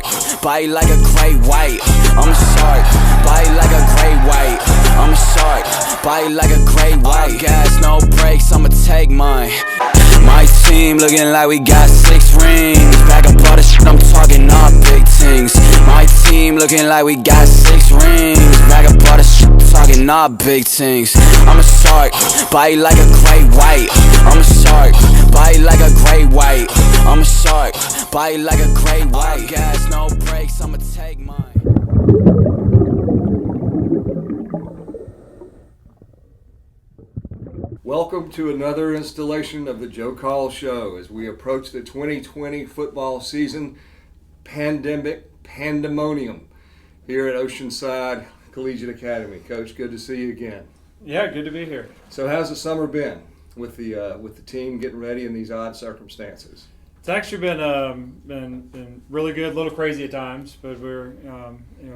shark, bite like a great white. I'm a shark, bite like a great white. I'm a shark, bite like a great white. Gas, no brakes, I'ma take mine. My team looking like we got 6 rings. Back up all the shit, I'm talking all big things. My team looking like we got 6 rings. Back up all the shit, I'm talking all big things. I'm a shark, bite like a great white. I'm a shark, bite like a great white. I'm a shark, bite like a great white. Gas, no brakes, I'ma take mine. Welcome to another installation of the Joe Call Show as we approach the 2020 football season. Pandemonium here at Oceanside Collegiate Academy. Coach, good to see you again. Yeah, good to be here. So how's the summer been with the team getting ready in these odd circumstances? It's actually been really good, a little crazy at times, but we're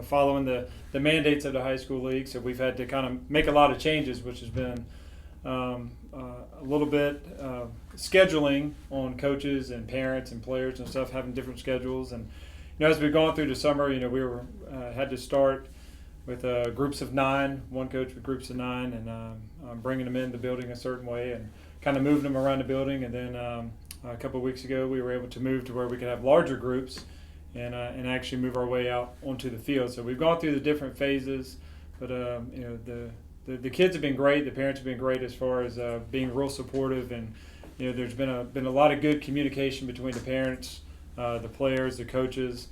following the mandates of the high school league, so we've had to kind of make a lot of changes, which has been a little bit scheduling on coaches and parents and players and stuff, having different schedules. And as we've gone through the summer, we were had to start with groups of 9, one coach with groups of 9, and bringing them in the building a certain way and kind of moving them around the building. And then a couple of weeks ago, we were able to move to where we could have larger groups and actually move our way out onto the field. So we've gone through the different phases, but the kids have been great. The parents have been great as far as being real supportive, and there's been a lot of good communication between the parents, the players, the coaches.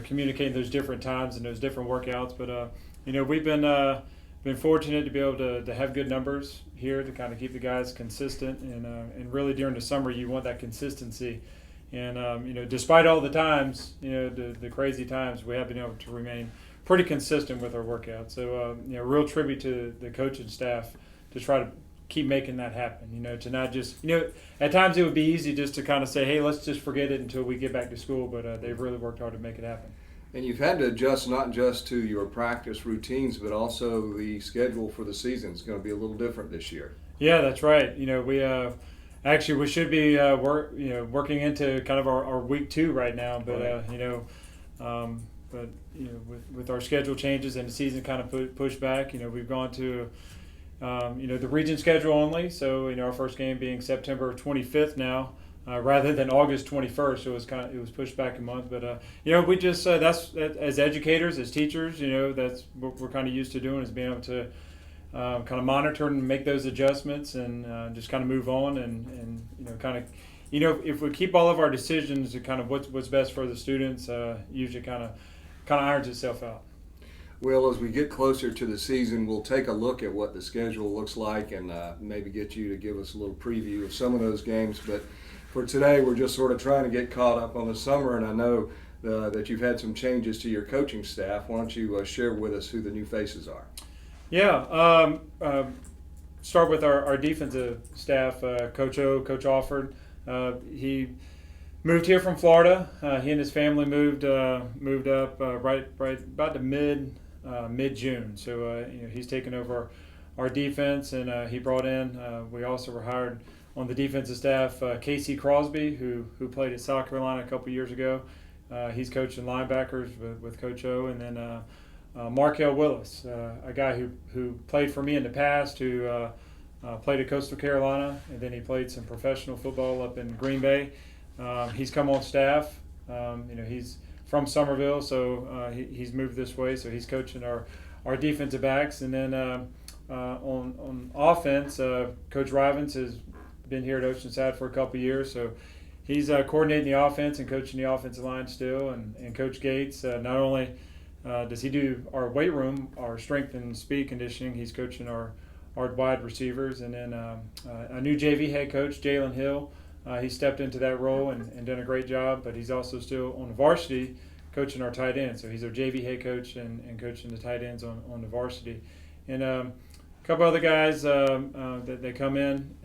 Communicating those different times and those different workouts. But we've been fortunate to be able to have good numbers here to kind of keep the guys consistent. And really during the summer, you want that consistency. And despite all the times, the crazy times, we have been able to remain pretty consistent with our workouts. So, real tribute to the coaching staff to try to keep making that happen, to not just, at times it would be easy just to kind of say, hey, let's just forget it until we get back to school, but they've really worked hard to make it happen. And you've had to adjust not just to your practice routines, but also the schedule for the season is going to be a little different this year. Yeah, that's right. We should be working into kind of our week 2 right now, but right. With our schedule changes and the season kind of pushed back, we've gone to the region schedule only. So our first game being September 25th now, rather than August 21st. So it was pushed back a month. But we just that's as educators, as teachers, that's what we're kind of used to doing, is being able to kind of monitor and make those adjustments and just kind of move on and if we keep all of our decisions to kind of what's best for the students, usually kind of irons itself out. Well, as we get closer to the season, we'll take a look at what the schedule looks like and maybe get you to give us a little preview of some of those games. But for today, we're just sort of trying to get caught up on the summer, and I know that you've had some changes to your coaching staff. Why don't you share with us who the new faces are? Yeah, start with our defensive staff, Coach Alford. He moved here from Florida. He and his family moved up right about the mid-June. So he's taken over our defense, and he brought in. We also were hired on the defensive staff Casey Crosby, who played at South Carolina a couple years ago. He's coaching linebackers with Coach O, and then Markel Willis, a guy who played for me in the past, who played at Coastal Carolina, and then he played some professional football up in Green Bay. He's come on staff. He's from Somerville, so he's moved this way. So he's coaching our defensive backs, and then on offense, Coach Rivens has been here at Oceanside for a couple years, so he's coordinating the offense and coaching the offensive line still. And Coach Gates, not only does he do our weight room, our strength and speed conditioning, he's coaching our wide receivers, and then a new JV head coach, Jalen Hill. He stepped into that role and done a great job, but he's also still on the varsity coaching our tight ends. So he's our JV head coach and coaching the tight ends on the varsity. And a couple other guys that they come in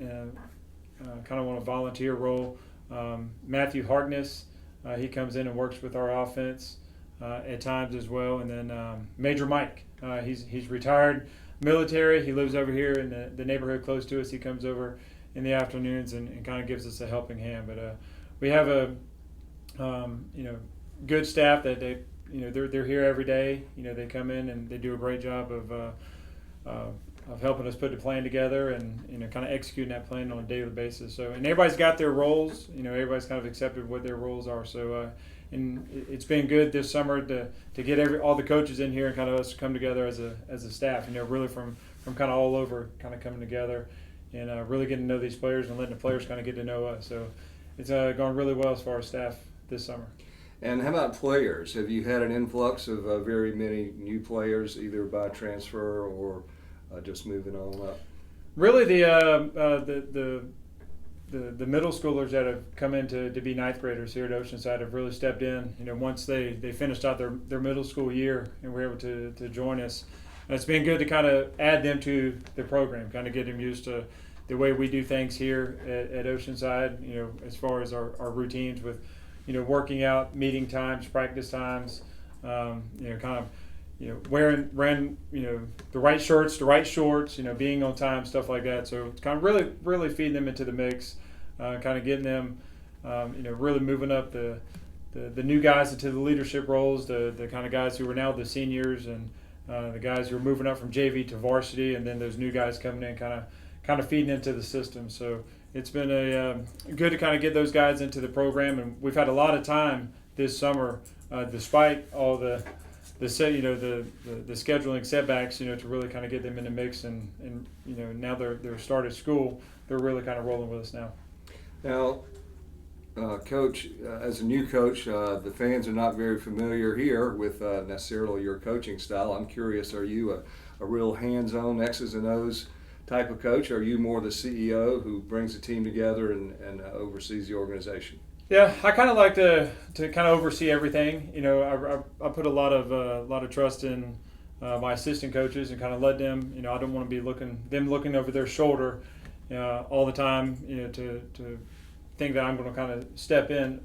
kind of on a volunteer role. Matthew Hartness, he comes in and works with our offense at times as well. And then Major Mike, he's retired military. He lives over here in the neighborhood close to us. He comes over in the afternoons and kind of gives us a helping hand. But we have good staff that they're here every day. They come in and they do a great job of helping us put the plan together and kind of executing that plan on a daily basis. So, and everybody's got their roles. Everybody's kind of accepted what their roles are. So, and it's been good this summer to get all the coaches in here and kind of us come together as a staff. Really from kind of all over, kind of coming together and really getting to know these players and letting the players kind of get to know us. So, it's gone really well as far as staff this summer. And how about players? Have you had an influx of very many new players, either by transfer or just moving on up? Really, the middle schoolers that have come in to be ninth graders here at Oceanside have really stepped in. Once they finished out their middle school year and were able to join us, and it's been good to kind of add them to the program, kind of get them used to the way we do things here at Oceanside. As far as our routines with working out, meeting times, practice times, wearing the right shirts, the right shorts, being on time, stuff like that. So it's kind of really feeding them into the mix, kind of getting them, really moving up the new guys into the leadership roles, the kind of guys who are now the seniors and the guys who are moving up from JV to varsity, and then those new guys coming in, kind of feeding into the system. So it's been good to kind of get those guys into the program, and we've had a lot of time this summer, despite all the scheduling setbacks, to really kind of get them in the mix, and now they're started school, they're really kind of rolling with us now. Now, Coach, as a new coach, the fans are not very familiar here with necessarily your coaching style. I'm curious, are you a real hands-on X's and O's type of coach? Or are you more the CEO who brings the team together and oversees the organization? Yeah, I kind of like to kind of oversee everything. I put a lot of trust in my assistant coaches and kind of let them. I don't want to be looking over their shoulder all the time. To think that I'm going to kind of step in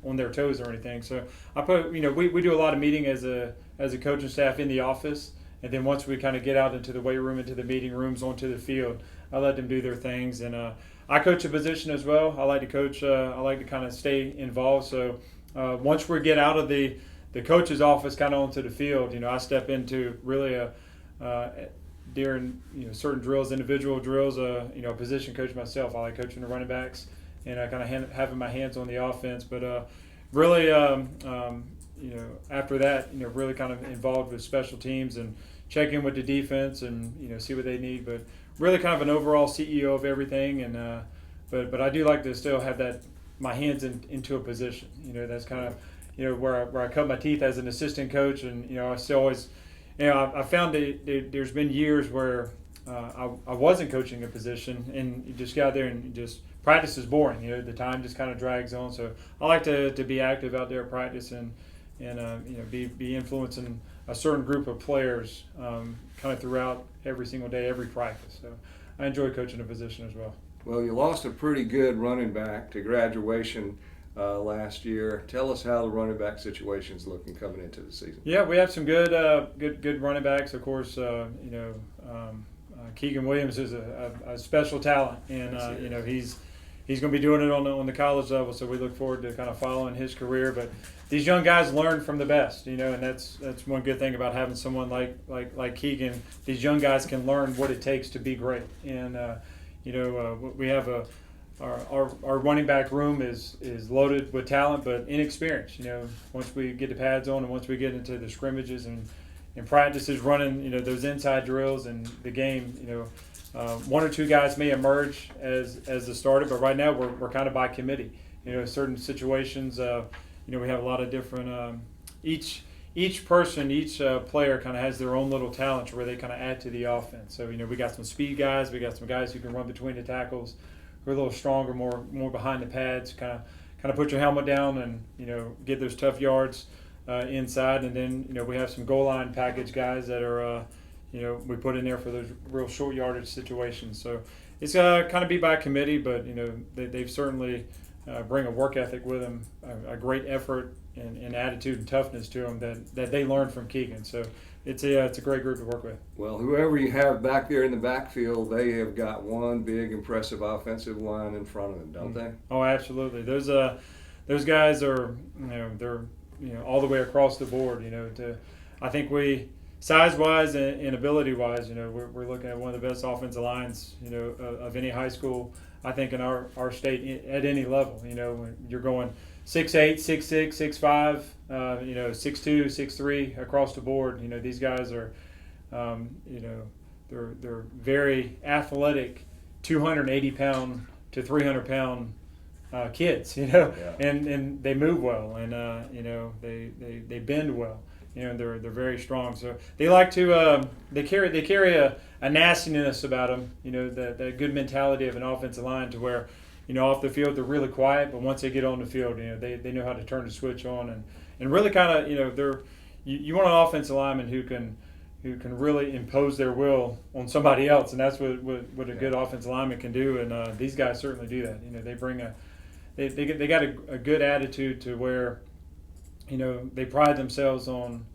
on their toes or anything. So I put we do a lot of meeting as a coaching staff in the office, and then once we kind of get out into the weight room, into the meeting rooms, onto the field, I let them do their things. And I coach a position as well. I like to coach. I like to kind of stay involved. So once we get out of the coach's office, kind of onto the field, I step into really during certain drills, individual drills. Position coach myself. I like coaching the running backs and kind of having my hands on the offense. But really, after that, really kind of involved with special teams and check in with the defense and see what they need. But really kind of an overall CEO of everything, and but I do like to still have that my hands into a position. That's kind of where I cut my teeth as an assistant coach, and I still always I found that there's been years where I wasn't coaching a position, and you just got there and just practice is boring. The time just kind of drags on. So I like to be active out there at practice and be influencing a certain group of players kind of throughout every single day, every practice. So I enjoy coaching a position as well. Well, you lost a pretty good running back to graduation last year. Tell us how the running back situation is looking coming into the season. Yeah, we have some good running backs. Of course, Keegan Williams is a special talent, and he's going to be doing it on the college level. So we look forward to kind of following his career. But these young guys learn from the best, and that's one good thing about having someone like Keegan. These young guys can learn what it takes to be great, and we have our running back room is loaded with talent, but inexperience. Once we get the pads on and once we get into the scrimmages and practices running, those inside drills and the game, one or two guys may emerge as the starter, but right now we're kind of by committee. Certain situations, we have a lot of different. Each person, each player kind of has their own little talents where they kind of add to the offense. So we got some speed guys, we got some guys who can run between the tackles, who are a little stronger, more behind the pads, kind of put your helmet down and get those tough yards inside, and then we have some goal line package guys that are we put in there for those real short yardage situations. So it's kind of be by committee, but they've certainly bring a work ethic with them, a great effort and attitude and toughness to them that they learned from Keegan. So it's a great group to work with. Well, whoever you have back there in the backfield, they have got one big impressive offensive line in front of them, don't they? Oh, absolutely. Those guys are they're all the way across the board. I think we size-wise and ability-wise, we're looking at one of the best offensive lines, of any high school, I think, in our state at any level. When you're going 6'8", 6'6", 6'5", 6'2", 6'3", across the board. These guys are, they're very athletic, 280-pound to 300-pound kids. Yeah. And they move well, and they bend well. And they're very strong. So they like to they carry a nastiness about them. That good mentality of an offensive line, to where off the field they're really quiet, but once they get on the field, they know how to turn the switch on and really kind of they're you want an offensive lineman who can really impose their will on somebody else, and that's what a good offensive lineman can do. And these guys certainly do that. They bring they got a good attitude, to where they pride themselves on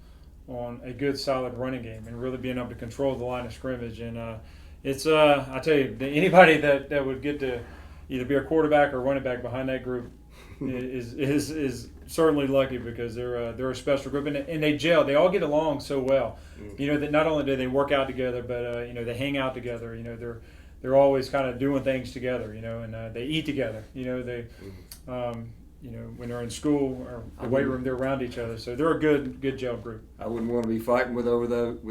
a good, solid running game and really being able to control the line of scrimmage. And it's I tell you, anybody that would get to either be a quarterback or running back behind that group is certainly lucky, because they're a special group, and they gel. They all get along so well. That not only do they work out together, but they hang out together. They're always kind of doing things together. And they eat together. They when they're in school or the weight room, they're around each other. So they're a good gel group. I wouldn't want to be fighting with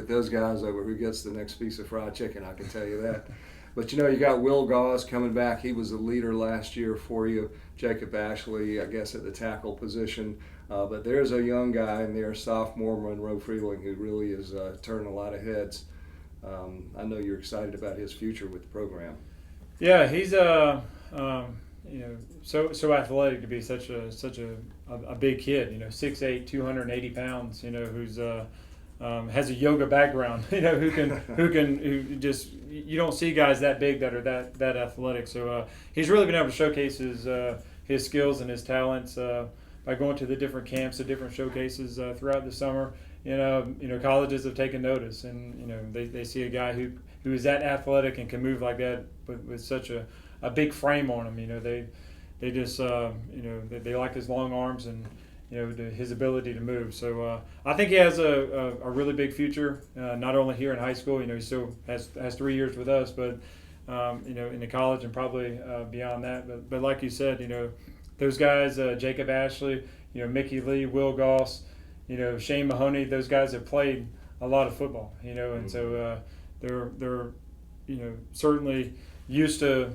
those guys over who gets the next piece of fried chicken, I can tell you that. But you got Will Gauss coming back. He was the leader last year for you. Jacob Ashley, I guess, at the tackle position. But there's a young guy in there, sophomore Monroe Freeling, who really is turning a lot of heads. I know you're excited about his future with the program. Yeah, he's so athletic to be such a big kid. 6'8", 280 pounds. Who's has a yoga background. Who just, you don't see guys that big that are that athletic. So he's really been able to showcase his skills and his talents by going to the different camps, the different showcases throughout the summer. Colleges have taken notice, and they see a guy who is that athletic and can move like that with such a big frame on him. They just they like his long arms and his ability to move. So I think he has a really big future, not only here in high school. He still has 3 years with us, but in the college and probably beyond that. But like you said, those guys, Jacob Ashley, Mickey Lee, Will Goss, Shane Mahoney, those guys have played a lot of football. And so they're certainly used to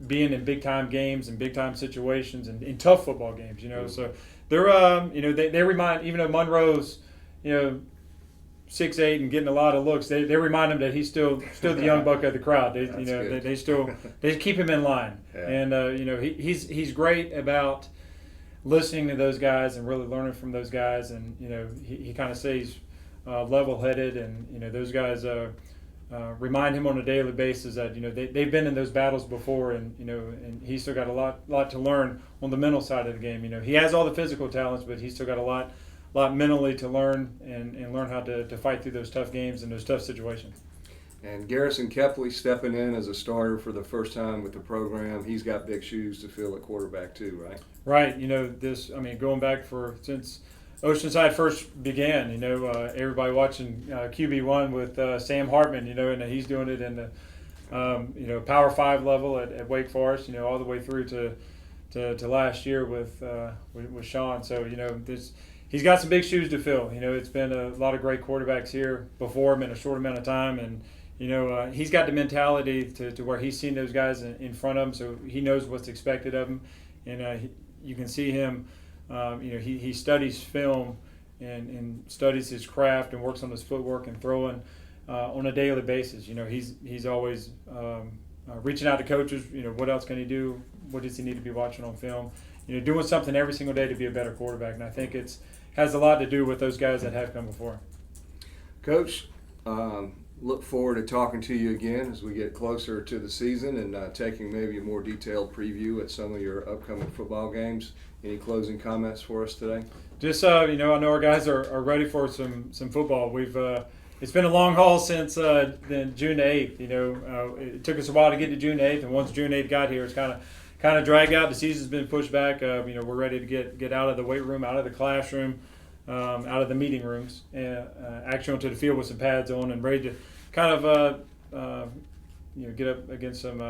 being in big time games and big time situations and in tough football games. So they're they remind, even though Monroe's 6'8" and getting a lot of looks, they remind him that he's still the young buck of the crowd. They keep him in line. Yeah. And he's great about listening to those guys and really learning from those guys. And he kind of stays level-headed, and those guys remind him on a daily basis that they've been in those battles before, and he's still got a lot to learn on the mental side of the game. He has all the physical talents, but he's still got a lot mentally to learn and learn how to fight through those tough games and those tough situations. And Garrison Kepley stepping in as a starter for the first time with the program. He's got big shoes to fill at quarterback too, right? Right. Going back since Oceanside first began, everybody watching QB1 with Sam Hartman, and he's doing it in the Power 5 level at Wake Forest, all the way through to last year with Sean. So he's got some big shoes to fill. It's been a lot of great quarterbacks here before him in a short amount of time, and he's got the mentality to where he's seen those guys in front of him, so he knows what's expected of him, and you can see him. He studies film and studies his craft and works on his footwork and throwing on a daily basis. He's always reaching out to coaches. What else can he do? What does he need to be watching on film? Doing something every single day to be a better quarterback. And I think has a lot to do with those guys that have come before. Coach, look forward to talking to you again as we get closer to the season and taking maybe a more detailed preview at some of your upcoming football games. Any closing comments for us today? Just I know our guys are ready for some football. It's been a long haul since June 8th. It took us a while to get to June 8th, and once June 8th got here, it's kind kind of drag out. The season's been pushed back. We're ready to get out of the weight room, out of the classroom, out of the meeting rooms, and actually onto the field with some pads on and ready to kind of get up against some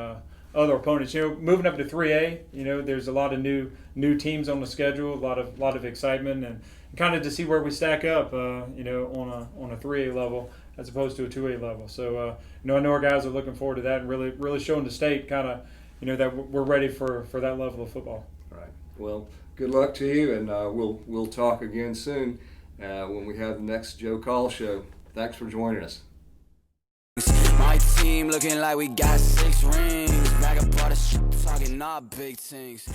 other opponents. Moving up to 3A, there's a lot of new teams on the schedule, a lot of excitement, and kind of to see where we stack up, on a 3A level as opposed to a 2A level. So I know our guys are looking forward to that and really showing the state kind of that we're ready for that level of football. All right. Well, good luck to you, and we'll talk again soon when we have the next Joe Call show. Thanks for joining us. My team looking like we got 6 rings. Back up all the shit, talking all big things.